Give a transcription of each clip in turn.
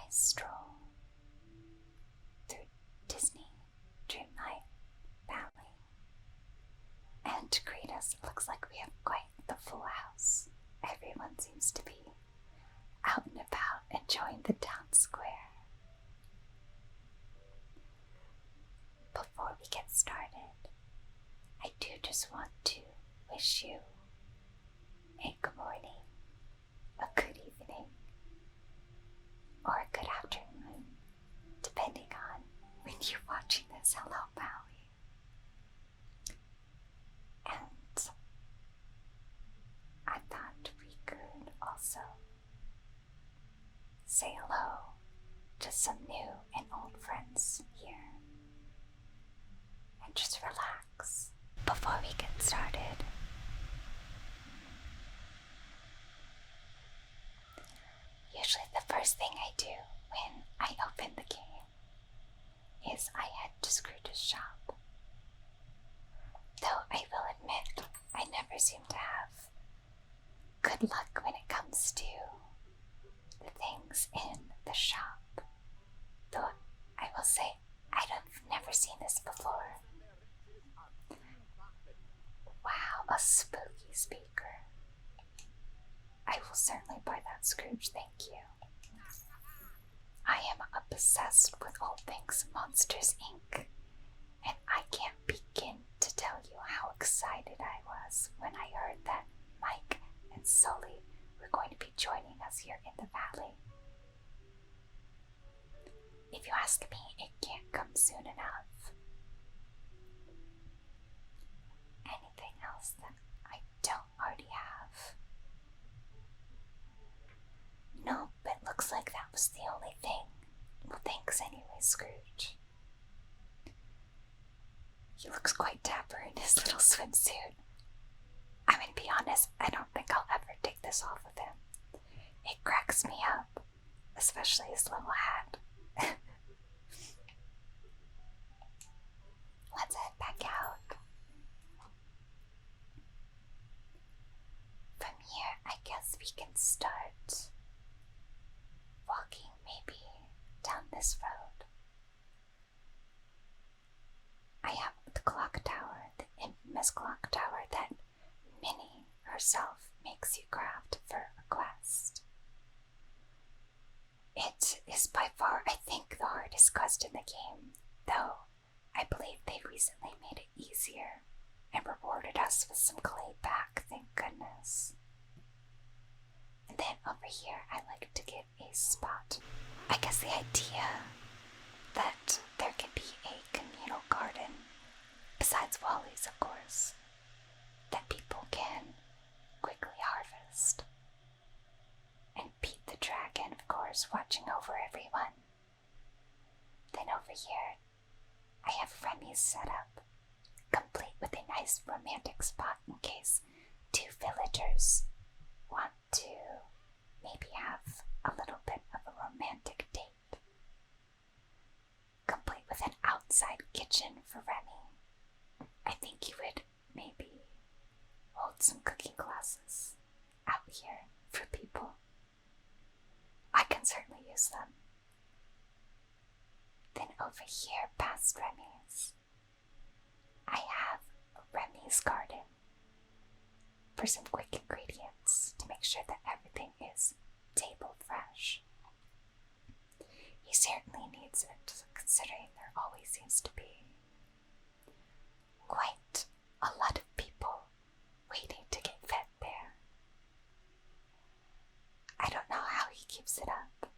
nice stroll through Disney Dreamlight Valley. And to greet us, it looks like we have quite the full house. Everyone seems to be out and about enjoying the town square. Before we get started, I do just want to wish you a good morning, a good evening, or a good afternoon, depending on when you're watching this. Hello, Maui. And I thought we could also say hello to some new and old friends here and just relax before we get started. Usually the first thing I do when I open the game is I head to Scrooge's shop. Though I will admit, I never seem to have good luck when it comes to the things in the shop. Though I will say, I've never seen this before. Wow, a spooky speaker. I will certainly buy that, Scrooge, thank you. I am obsessed with all things Monsters, Inc., and I can't begin to tell you how excited I was when I heard that Mike and Sully were going to be joining us here in the valley. If you ask me, it can't come soon enough. Anything else that I don't already have? Nope, it looks like that was the only thing. Well, thanks anyway, Scrooge. He looks quite dapper in his little swimsuit. I'm gonna be honest, I don't think I'll ever take this off of him. It cracks me up, especially his little hat. Let's head back out. From here, I guess we can start walking maybe down this road. I have the clock tower, the infamous clock tower that Minnie herself makes you craft for a quest. It is by far, I think, the hardest quest in the game, though I believe they recently made it easier and rewarded us with some clay back, thank goodness. And then over here, I like to get a spot. I guess the idea that there can be a communal garden, besides Wally's, of course, that people can quickly harvest. And Pete the Dragon, of course, watching over everyone. Then over here, I have Remy's set up, complete with a nice romantic spot in case two villagers want to maybe have a little bit of a romantic date. Complete with an outside kitchen for Remy. I think he would maybe hold some cooking classes out here for people. I can certainly use them. Then over here, past Remy's, I have Remy's garden for some quick ingredients to make sure that everything is table fresh. He certainly needs it, considering there always seems to be quite a lot of people waiting to get fed there. I don't know how he keeps it up.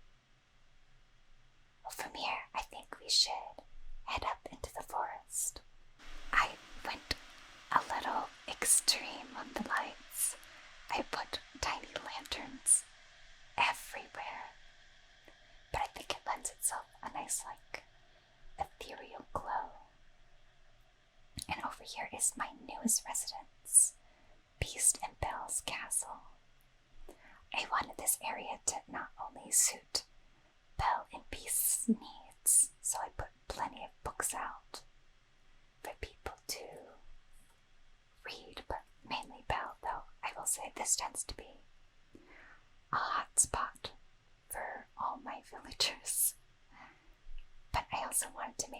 Well, from here, I think we should head up into the forest. I went a little extreme on the lights. I put tiny lanterns everywhere. But I think it lends itself a nice, ethereal glow. And over here is my newest residence, Beast and Belle's castle. I wanted this area to not only suit Belle and Beast's needs, so I put plenty of books out for people to read, but mainly Belle, though I will say this tends to be a hot spot for all my villagers.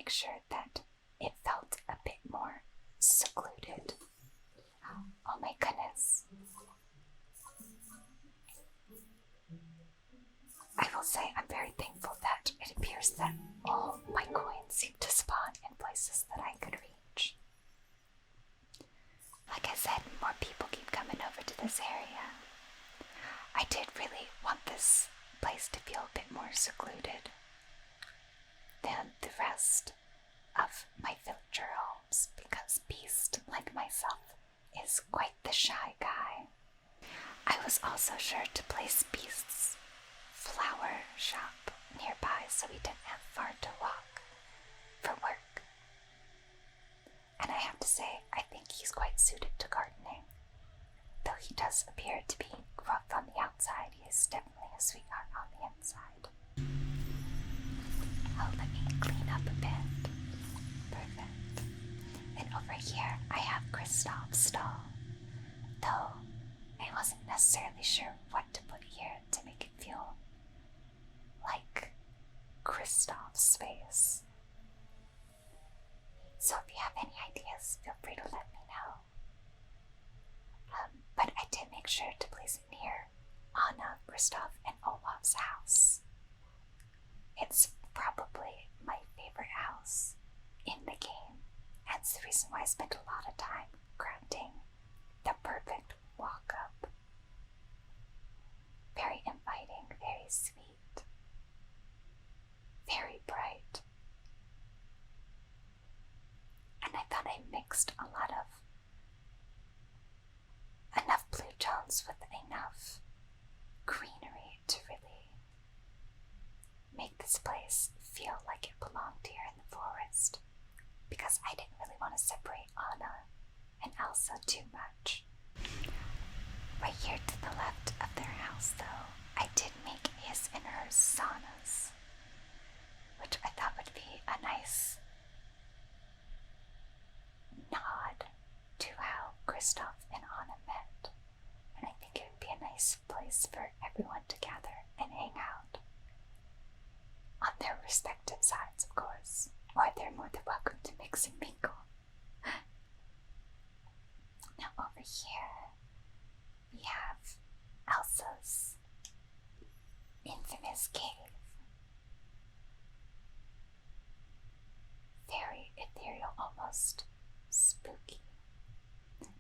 make sure that it felt a bit more secluded. Oh my goodness. I will say I'm very thankful that it appears that all my coins seem to spawn in places that I could reach. Like I said, more people keep coming over to this area. I did really want this place to feel a bit more secluded than the rest of my villager homes, because Beast, like myself, is quite the shy guy. I was also sure to place Beast's flower shop nearby so he didn't have far to walk for work. And I have to say, I think he's quite suited to gardening. Though he does appear to be rough on the outside, he is definitely a sweetheart on the inside. Oh, let me clean up a bit. Perfect. And over here, I have Kristoff's stall. Though, I wasn't necessarily sure what to put here to make it feel like Kristoff's space. So if you have any ideas, feel free to let me know. But I did make sure to place it near Anna, Kristoff, and Olaf's house. It's probably my favorite house in the game, and it's the reason why I spent a lot of time crafting the perfect walk-up. Very inviting, very sweet, very bright. And I thought I mixed a lot of enough blue tones with enough greenery to really make this place feel like it belonged here in the forest, because I didn't really want to separate Anna and Elsa too much. Right here to the left of their house, though, I did make his and hers saunas, which I thought would be a nice nod to how Kristoff and Anna met, and I think it would be a nice place for everyone to gather and hang out. On their respective sides, of course, or they're more than welcome to mix and mingle. Now over here, we have Elsa's infamous cave. Very ethereal, almost spooky.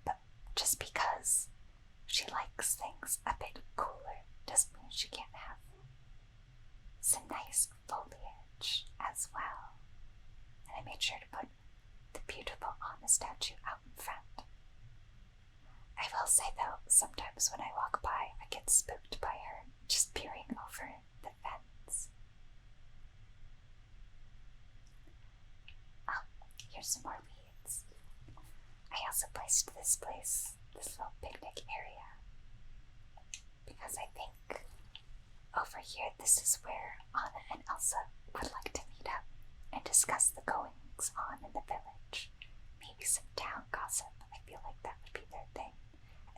But just because she likes things a bit cooler doesn't mean she can't have some nice foliage as well. And I made sure to put the beautiful Anna statue out in front. I will say though, sometimes when I walk by, I get spooked by her just peering over the fence. Oh, here's some more weeds. I also placed this little picnic area, because I think over here this is where Anna and Elsa would like to meet up and discuss the goings on in the village. Maybe some town gossip. I feel like that would be their thing,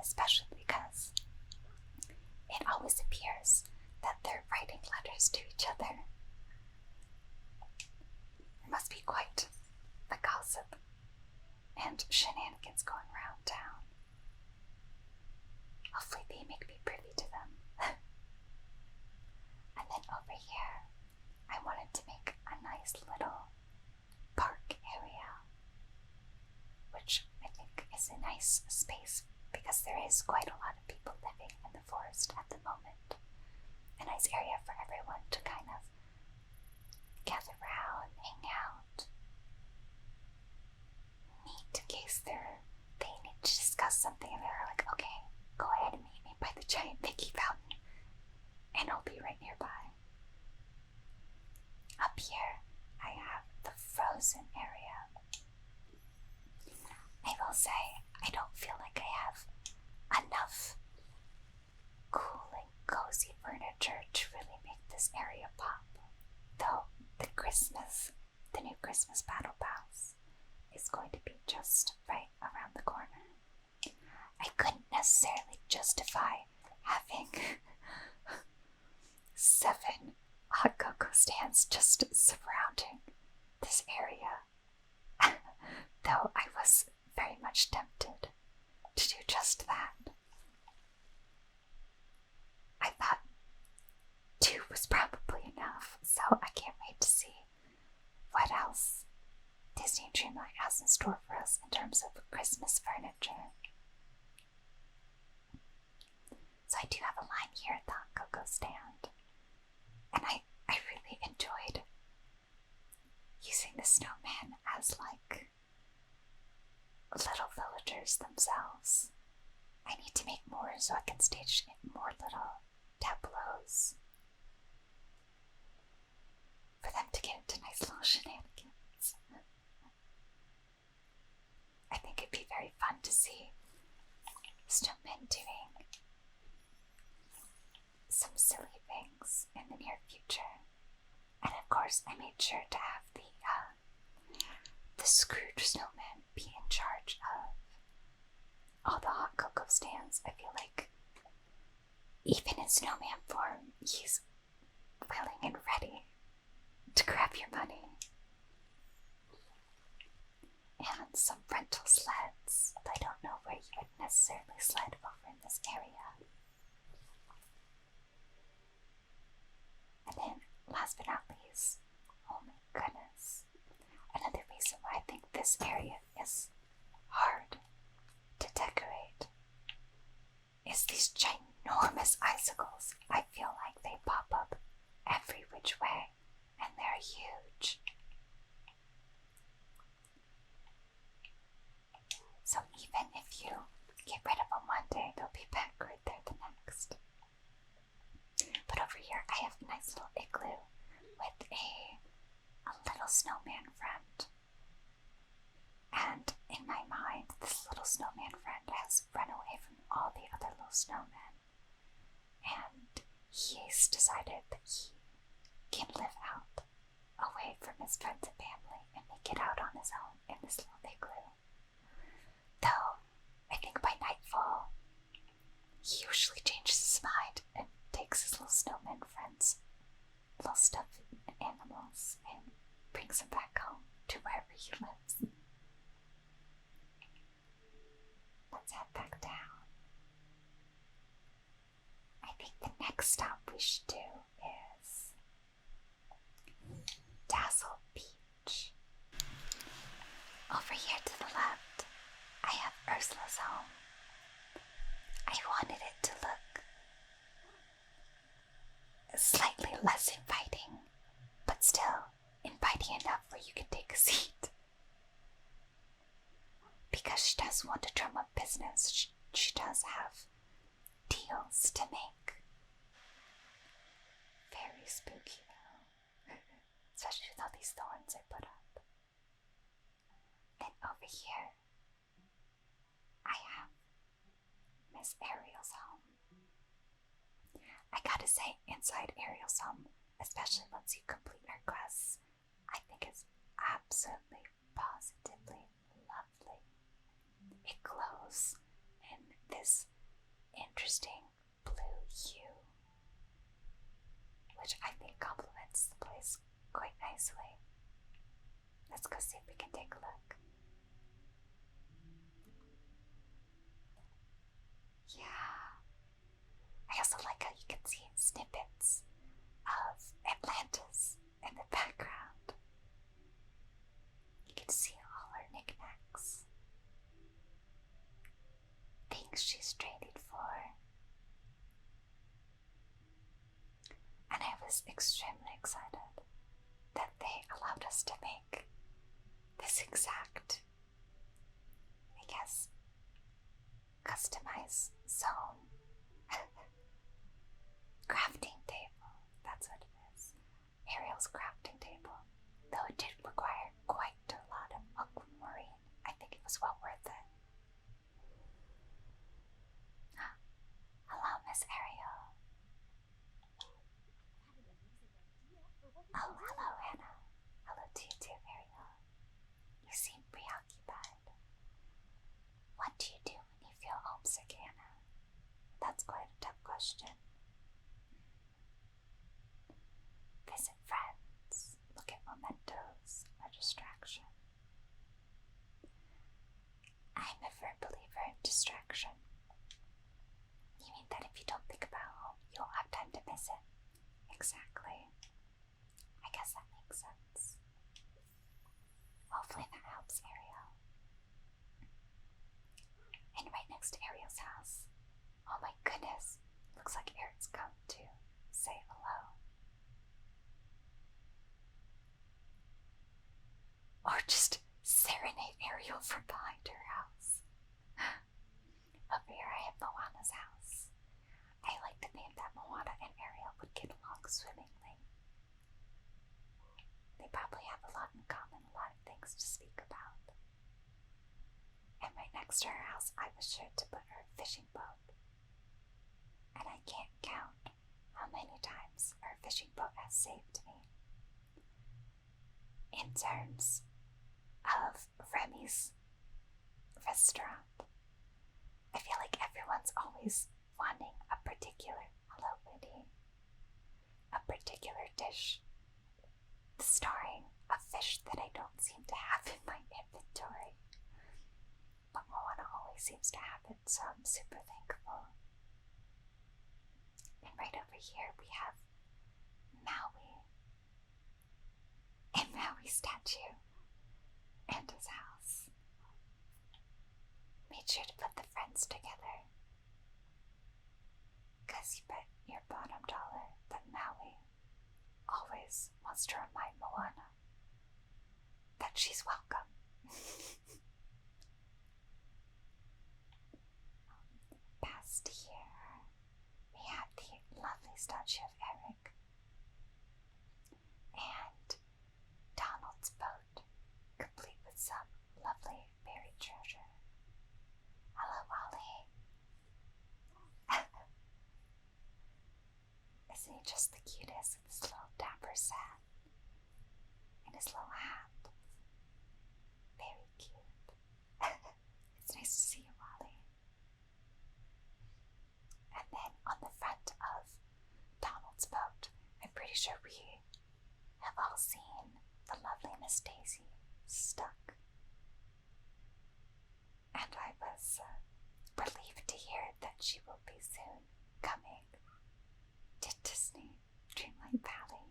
especially because it always appears that they're writing letters to each other. There must be quite the gossip and shenanigans going around town. Hopefully they make me privy to them. And then over here, I wanted to make a nice little park area, which I think is a nice space because there is quite a lot of people living in the forest at the moment. A nice area for everyone to kind of gather around, hang out, meet in case they need to discuss something and they're like, okay, go ahead and meet me by the giant Mickey fountain and I'll be right nearby. Up here, I have the frozen area. I will say, I don't feel like I have enough cool and cozy furniture to really make this area pop. Though the new Christmas Battle Pass is going to be just right around the corner. I couldn't necessarily justify having 7 hot cocoa stands just surrounding this area is for them to get into nice little shenanigans. I think it'd be very fun to see snowmen doing some silly things in the near future. And of course, I made sure to have the Scrooge snowman be in charge of all the hot cocoa stands. I feel like even in snowman form, he's willing and ready to grab your money. And some rental sleds. I don't know where you would necessarily sled over in this area. And then, last but not least, oh my goodness, another reason why I think this area is hard to decorate is these ginormous icicles. I feel like they pop up every which way, and they're huge. So even if you get rid of them one day, they'll be back right there the next. But over here, I have a nice little igloo with a little snowman friend. And in my mind, this little snowman friend has run away from all the other little snowmen. And he's decided that he can live out away from his friends and family and make it out on his own in this little igloo. Though, I think by nightfall, he usually changes his mind and takes his little snowman friends, little stuffed animals, and brings them back home to wherever he lives. Let's head back down. I think the next stop we should do is Dazzle Beach. Over here to the left, I have Ursula's home. I wanted it to look slightly less inviting, but still inviting enough where you can take a seat. Because she does want to drum up business, she does have deals to make. Very spooky though, especially with all these thorns I put up. Then over here, I have Miss Ariel's home. I gotta say, inside Ariel's home, especially once you complete her quests, I think it's absolutely, positively lovely. It glows in this interesting blue hue, which I think complements the place quite nicely. Let's go see if we can take a look. Yeah. I also like how you can see snippets of Atlantis in the background. You can see all her knickknacks. Things she's traded for. And I was extremely excited that they allowed us to make this exact, I guess, customized zone. Crafting table, that's what it is. Ariel's crafting table. Though it did require quite a lot of aquamarine, I think it was well worth it. Hello, Miss Ariel. Oh, hello, Hannah. Hello to you too, Ariel. You seem preoccupied. What do you do when you feel homesick, Hannah? That's quite a tough question. Visit friends, look at mementos, a distraction. I'm a firm believer in distraction. You mean that if you don't think about home, you'll have time to miss it? Exactly. I guess that makes sense. Hopefully that helps Ariel. And right next to Ariel's house, oh my goodness, looks like Eric's come to say hello. Or just serenade Ariel from behind her house. Over here I have Moana's house. I like to think that Moana and Ariel would things to speak about. And right next to her house, I was sure to put her fishing boat. And I can't count how many times her fishing boat has saved me. In terms of Remy's restaurant, I feel like everyone's always wanting a particular, hello Witty, a particular dish starring a fish that I don't seem to have in my inventory. But Moana always seems to have it, so I'm super thankful. And right over here we have Maui. A Maui statue and his house. Made sure to put the friends together, cause you bet your bottom dollar that Maui always wants to remind Moana that she's welcome. Past here, we have the lovely statue of Eric and Donald's boat, complete with some lovely buried treasure. Hello, Wally. Isn't he just the cutest with his little dapper set and his little hat? Very cute. It's nice to see you, Wally. And then on the front of Donald's boat, I'm pretty sure we have all seen the lovely Miss Daisy stuck. And I was relieved to hear that she will be soon coming to Disney Dreamlight Valley,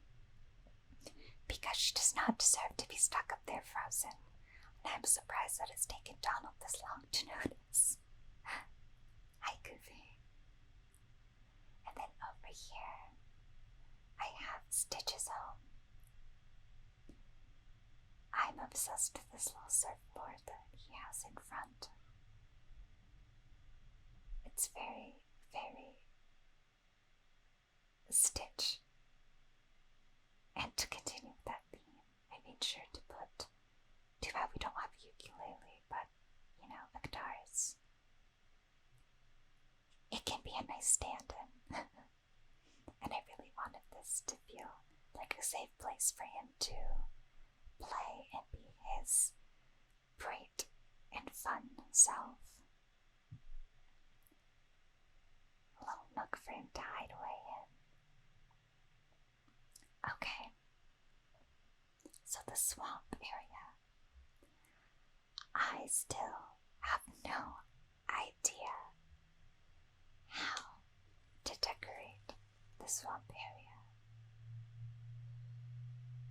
because she does not deserve to be stuck up there frozen, and I'm surprised that it's taken Donald this long to notice. Hi, Goofy. And then over here, I have Stitch's home. I'm obsessed with this little surfboard that he has in front. It's very, very Stitch. And to continue with that theme, I made sure to put, too bad we don't have a ukulele, but, you know, the guitars. It can be a nice stand-in. And I really wanted this to feel like a safe place for him to play and be his bright and fun self. A little nook for him to hide away in. Okay, so the swamp area. I still have no idea how to decorate the swamp area.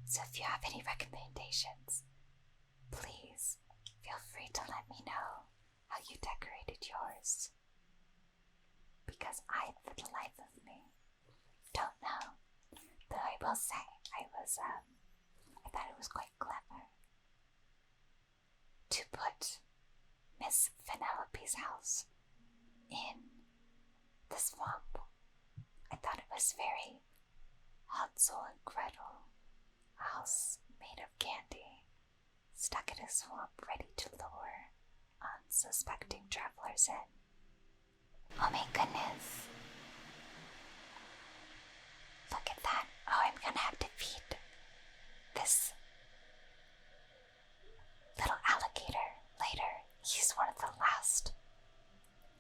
So if you have any recommendations, please feel free to let me know how you decorated yours. Because I, for the life of me, don't know. Though I will say, I thought it was quite clever to put Miss Vanellope's house in the swamp. I thought it was very Hansel and Gretel, a house made of candy, stuck in a swamp ready to lure unsuspecting travelers in. Oh my goodness. Look at that. Oh, I'm gonna have to feed this little alligator later. He's one of the last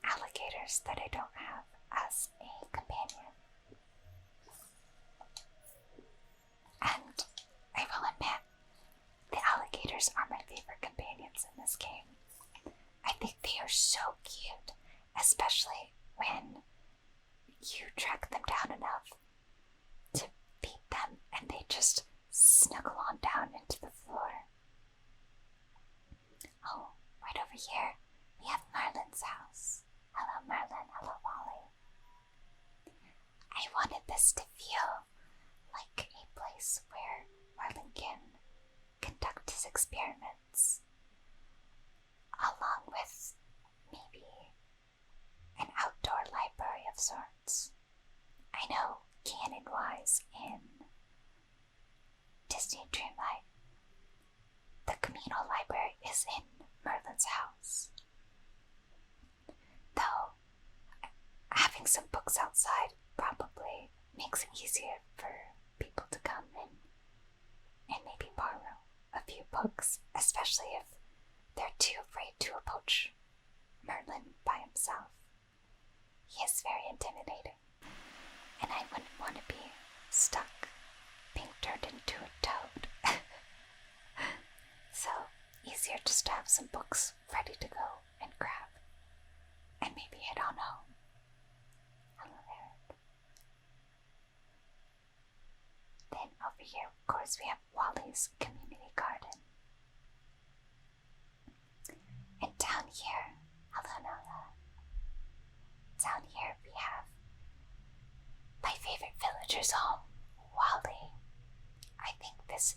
alligators that I don't have as a companion. And I will admit, the alligators are my favorite companions in this game. I think they are so cute, especially when you track them down enough to feed them and they just snuggle on down into the floor. Oh, right over here, we have Merlin's house. Hello, Merlin. Hello, Wally. I wanted this to feel like a place where Merlin can conduct his experiments, along with maybe an outdoor library of sorts. I know, canon-wise, in Disney Dreamlight, the communal library is in Merlin's house. Though, having some books outside probably makes it easier for people to come in and maybe borrow a few books, especially if they're too afraid to approach Merlin by himself. He is very intimidating, and I wouldn't want to be stuck being turned into a toad. So, easier just to have some books ready to go and grab, and maybe head on home. Hello there. Then over here, of course, we have Wally's community garden. And down here, hello Nala. Down here we have my favorite villager's home, Wally. I think this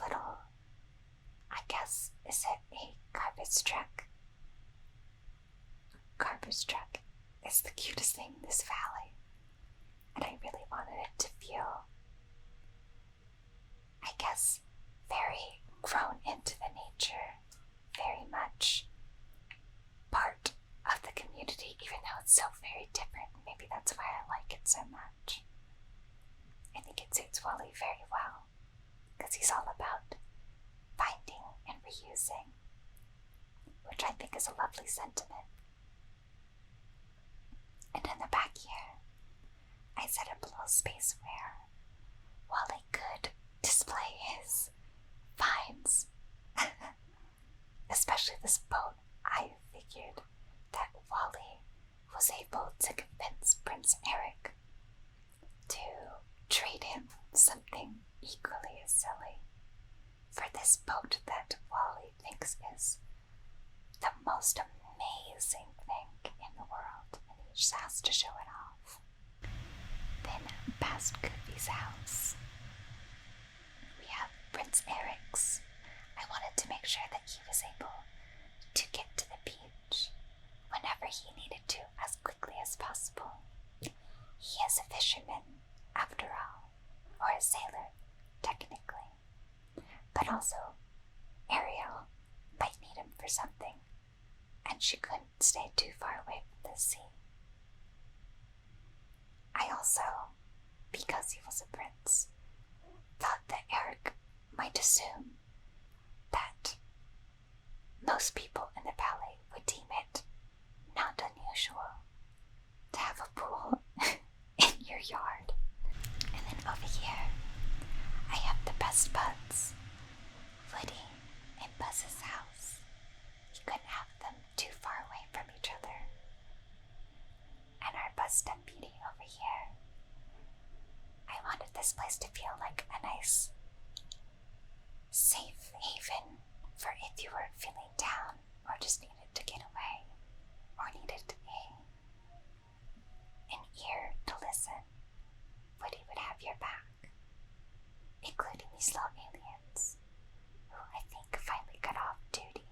little, I guess, is it a garbage truck? Garbage truck is the cutest thing in this valley, and I really wanted it to feel, I guess, very grown into the nature, very much part of the community, even though it's so very different. Maybe that's why I like it so much. I think it suits Wally very well, because he's all about finding and reusing, which I think is a lovely sentiment. And in the back here, I set up a little space where Wally could display his finds. Especially this boat. I figured that Wally was able to convince Prince Eric to trade him something equally as silly for this boat that Wally thinks is the most amazing thing in the world, and he just has to show it off. Then past Goofy's house, we have Prince Eric's. I wanted to make sure that he was able to get to the beach whenever he needed to as quickly as possible. He is a fisherman, after all, or a sailor, technically. But also, Ariel might need him for something, and she couldn't stay too far away from the sea. I also, because he was a prince, thought that Eric might assume that most people in the valley would deem it not unusual to have a pool in your yard. And then over here, I have the best buds, Woody and Buzz's house. You couldn't have them too far away from each other. And our Buzz Deputy over here. I wanted this place to feel like a nice, safe haven for if you were feeling down or just needed to get away or needed an ear to listen. Woody would have your back, including these little aliens who I think finally got off duty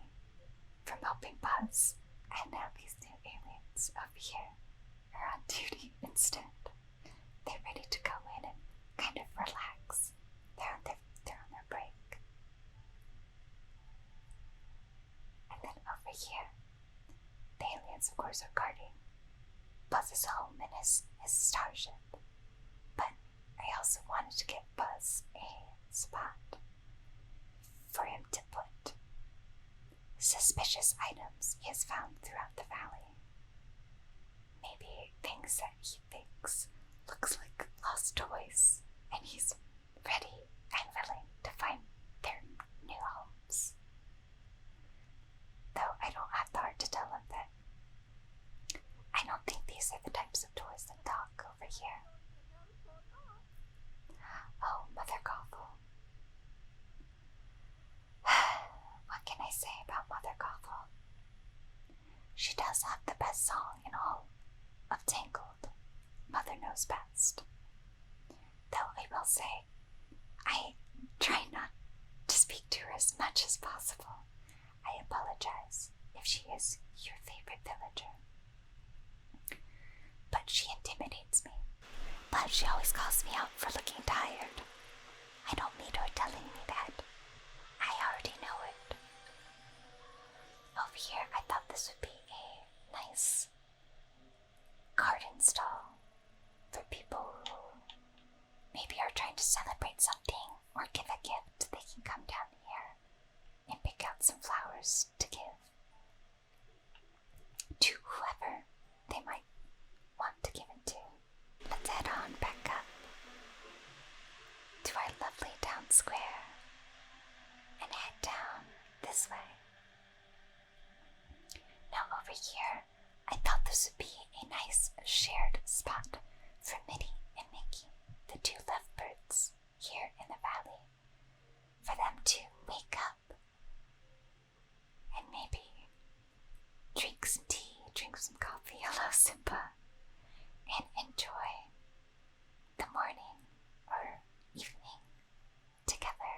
from helping Buzz, and now these new aliens over here are on duty instead. They're ready to go in and kind of relax. They're on their break. And then over here, the aliens of course are guarding Buzz's home and his starship. But I also wanted to give Buzz a spot for him to put suspicious items he has found throughout the valley. Maybe things that he thinks looks like lost toys, and he's ready and willing to find their new homes. Though I don't have the heart to tell him that I don't think these are the types of toys that talk over here. Oh, Mother Gothel. What can I say about Mother Gothel? She does have the best song in all of Tangled. Mother knows best. Though I will say, I try not to speak to her as much as possible. I apologize if she is your favorite villager. But she intimidates me. But she always calls me out for looking tired. I don't need her telling me that. I over here, I thought this would be a nice garden stall for people who maybe are trying to celebrate something or give a gift. They can come down here and pick out some flowers to give to whoever they might want to give it to. Let's head on back up to our lovely town square and head down this way. Now over here, I thought this would be a nice shared spot for Minnie and Mickey, the two lovebirds here in the valley, for them to wake up and maybe drink some tea, drink some coffee, hello Simba, and enjoy the morning or evening together.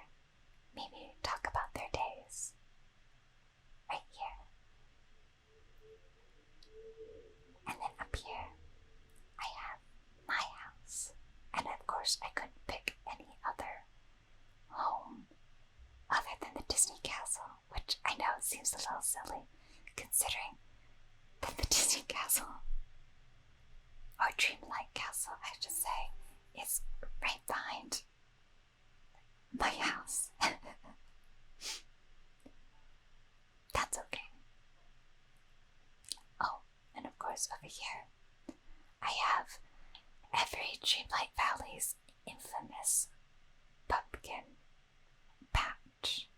Maybe talk about their days right here. And then up here, I have my house. And of course, I couldn't pick any other home other than the Disney Castle, which I know seems a little silly considering that the Disney Castle, or Dreamlight Castle, I should say, is right behind my house. That's okay. Oh, and of course over here, I have every Dreamlight Valley's infamous pumpkin patch,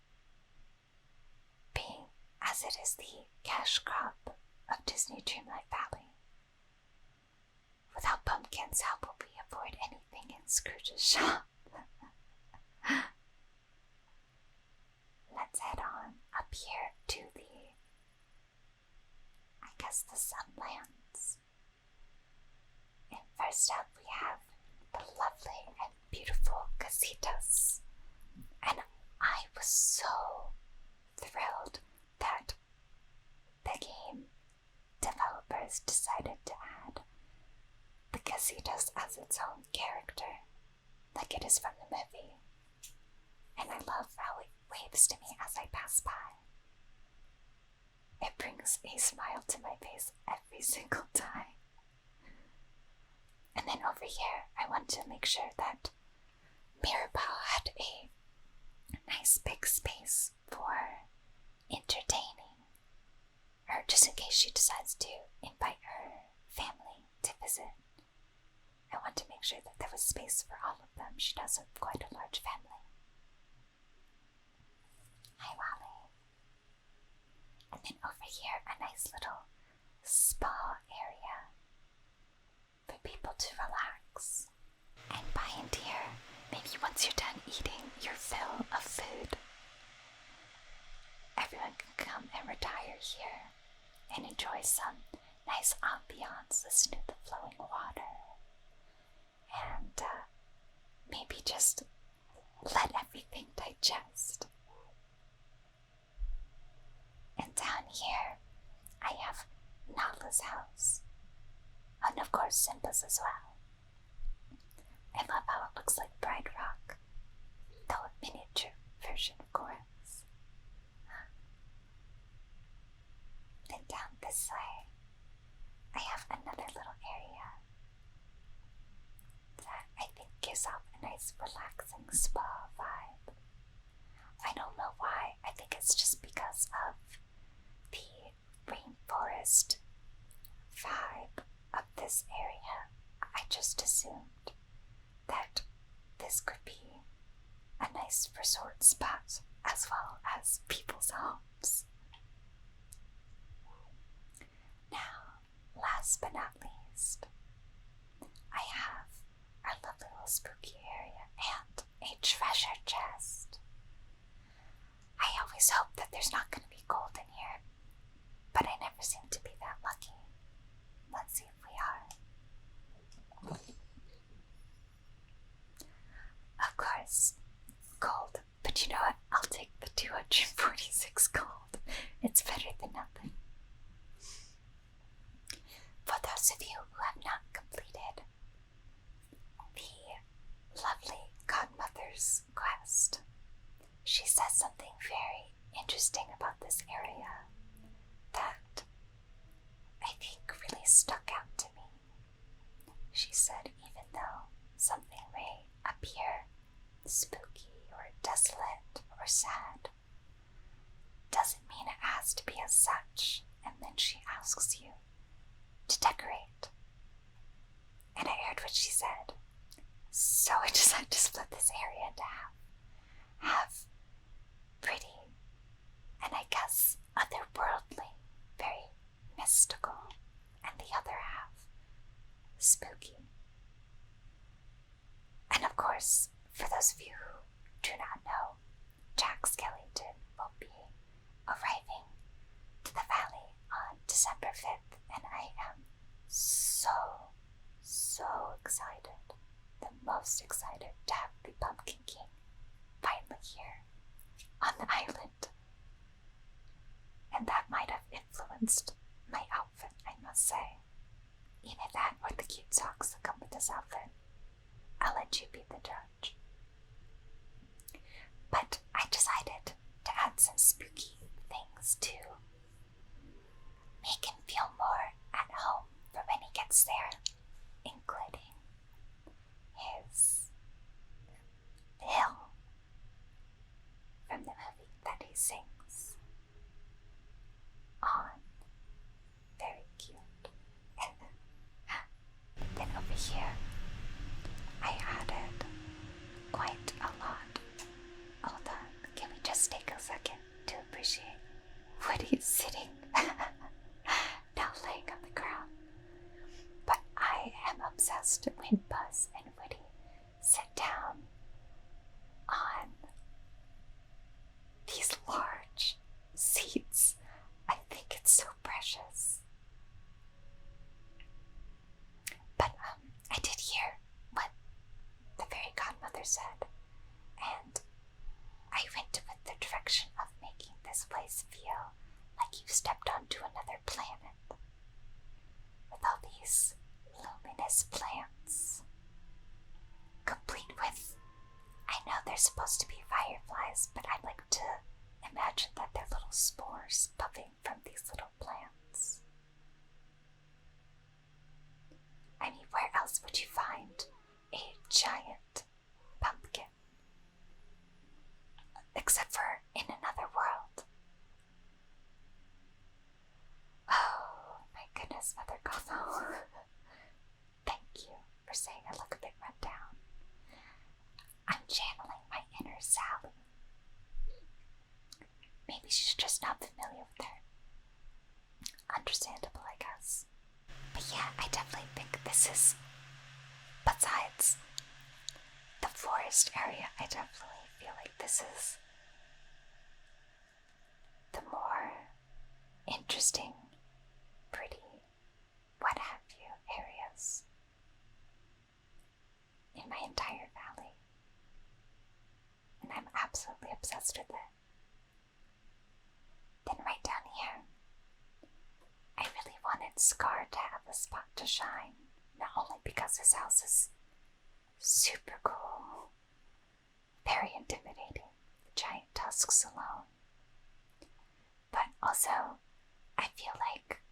being as it is the cash crop of Disney Dreamlight Valley. Without pumpkins, how will we avoid anything in Scrooge's shop? Let's head on up here to the Sunlands. And first up we have the lovely and beautiful casitas. And I was so thrilled that the game developers decided to add the casitas as its own character, like it is from the movie. And I love how it waves to me as I pass by. It brings a smile to my face every single time. And then over here, I want to make sure that Mirabelle had a nice big space for entertaining, or just in case she decides to invite her family to visit. I want to make sure that there was space for all of them. She does have quite a large family. Hi, Lolly. And then over here, a nice little spa area for people to relax. And behind here, maybe once you're done eating your fill of food, everyone can come and retire here and enjoy some nice ambiance, listen to the flowing water, and maybe just let everything digest. And down here, I have Nala's house, and of course Simba's as well. I love how it looks like Bride Rock, though a miniature version, of course. Then down this way, I have another little area that I think gives off a nice relaxing spa vibe. I don't know why, I think it's just because of the rainforest vibe of this area. I just assumed that this could be a nice resort spot as well as people's homes. Now, last but not least, I have our lovely little spooky area and a treasure chest. I always hope that there's not going to be gold in here, but I never seem to be that lucky. Let's see if we are. Of course, gold, but you know what? I'll take the 246 gold. It's better than nothing. For those of you who have not completed the lovely godmother's quest, she says something very interesting about this area. stuck out to me. She said even though something may appear spooky or desolate or sad, doesn't mean it has to be as such, and then she asks you to decorate. And I heard what she said, so I decided to split this area into half pretty, and I guess otherworldly, very mystical, and the other half spooky. And of course, for those of you who do not know, Jack Skellington will be arriving to the valley on December 5th, and I am so excited, the most excited to have the Pumpkin King finally here on the island. And that might have influenced my outfit, I must say. Either that or the cute socks that come with this outfit. I'll let you be the judge. But I decided to add some spooky things to make him feel more at home for when he gets there, including his hill from the movie that he sings on. Very cute. Then over here, I added quite a lot. Hold on, can we just take a second to appreciate Woody's sitting now laying on the ground? But I am obsessed when Buzz and Woody sit down on these large seats. I think it's so precious. But I did hear what the fairy godmother said, and I went with the direction of making this place feel like you stepped onto another planet with all these luminous plants, complete with, I know they're supposed to be fireflies, but I like to imagine that they're little spores puffing from these little plants. I mean, where else would you find a giant pumpkin? Except for in another world. Oh my goodness, Mother Gothel. Thank you for saying I look a bit run down. I'm channeling my inner Sally. Maybe she's just not familiar with her. Understandable, I guess. But yeah, I definitely think this is, besides the forest area, I definitely feel like this is the more interesting, pretty, what have you areas in my entire valley. And I'm absolutely obsessed with it. Then right down here, I really wanted Scar to have a spot to shine, not only because his house is super cool, very intimidating, the giant tusks alone, but also I feel like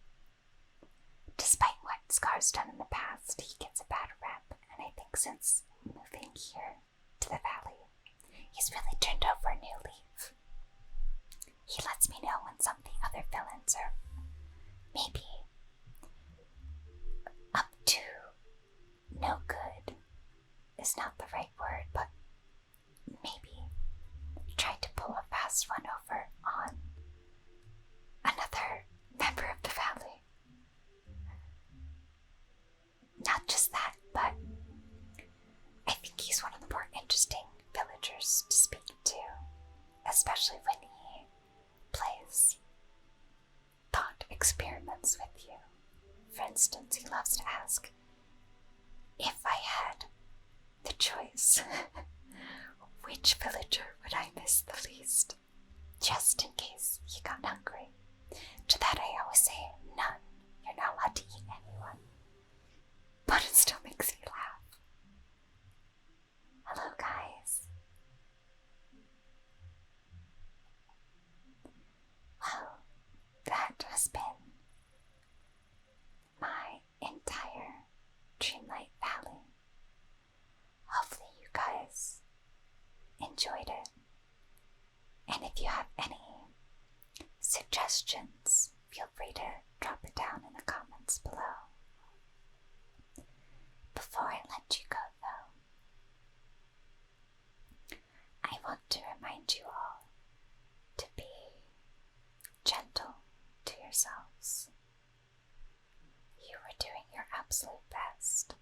despite what Scar's done in the past, he gets a bad rep, and I think since moving here to the valley, he's really turned over a new leaf. He lets me know when some of the other villains are maybe up to no good is not the right word, but maybe trying to pull a fast one over on another member of the valley. Not just that, but I think he's one of the more interesting villagers to speak to, especially when he plays thought experiments with you. For instance, he loves to ask, if I had the choice, which villager would I miss the least? Just in case he got hungry. To that I always say, none. You're not allowed to eat anyone. But it still makes me laugh. Hello, guys. Well, that has been my enjoyed it. And if you have any suggestions, feel free to drop it down in the comments below. Before I let you go, though, I want to remind you all to be gentle to yourselves. You are doing your absolute best,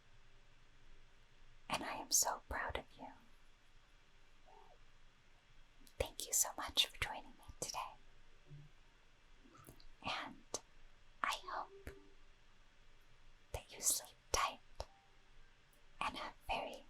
and I am so proud of you. Thank you so much for joining me today, and I hope that you sleep tight and have very